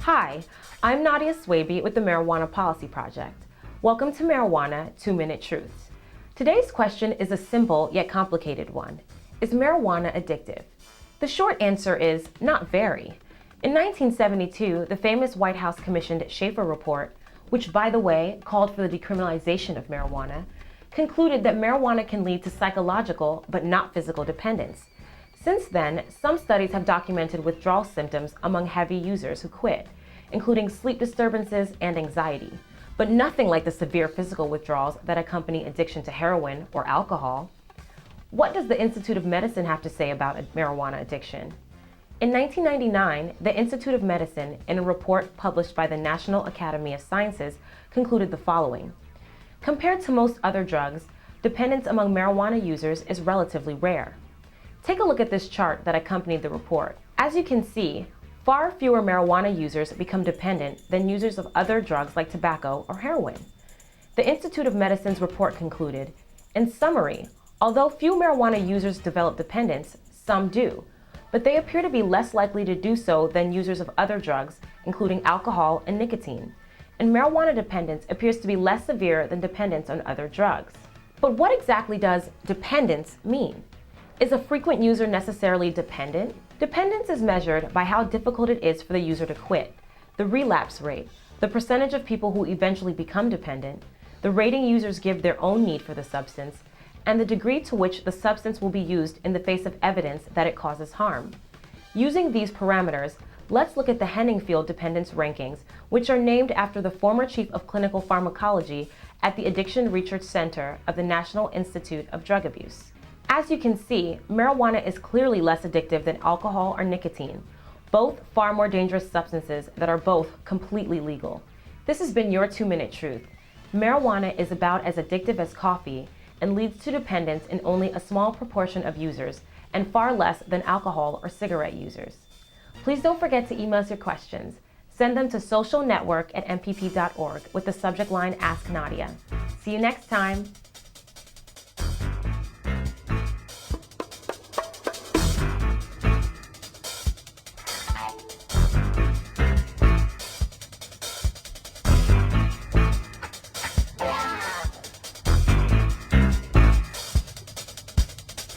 Hi, I'm Nydia Swaby with the Marijuana Policy Project. Welcome to Marijuana 2-Minute Truths. Today's question is a simple yet complicated one. Is marijuana addictive? The short answer is not very. In 1972, the famous White House commissioned Schaefer report, which by the way called for the decriminalization of marijuana, concluded that marijuana can lead to psychological but not physical dependence. Since then, some studies have documented withdrawal symptoms among heavy users who quit, including sleep disturbances and anxiety, but nothing like the severe physical withdrawals that accompany addiction to heroin or alcohol. What does the Institute of Medicine have to say about marijuana addiction? In 1999, the Institute of Medicine, in a report published by the National Academy of Sciences, concluded the following. Compared to most other drugs, dependence among marijuana users is relatively rare. Take a look at this chart that accompanied the report. As you can see, far fewer marijuana users become dependent than users of other drugs like tobacco or heroin. The Institute of Medicine's report concluded, in summary, although few marijuana users develop dependence, some do, but they appear to be less likely to do so than users of other drugs, including alcohol and nicotine. And marijuana dependence appears to be less severe than dependence on other drugs. But what exactly does dependence mean? Is a frequent user necessarily dependent? Dependence is measured by how difficult it is for the user to quit, the relapse rate, the percentage of people who eventually become dependent, the rating users give their own need for the substance, and the degree to which the substance will be used in the face of evidence that it causes harm. Using these parameters, let's look at the Henningfield Dependence Rankings, which are named after the former chief of clinical pharmacology at the Addiction Research Center of the National Institute of Drug Abuse. As you can see, marijuana is clearly less addictive than alcohol or nicotine, both far more dangerous substances that are both completely legal. This has been your 2-Minute Truth. Marijuana is about as addictive as coffee and leads to dependence in only a small proportion of users and far less than alcohol or cigarette users. Please don't forget to email us your questions. Send them to socialnetwork@mpp.org with the subject line Ask Nydia. See you next time.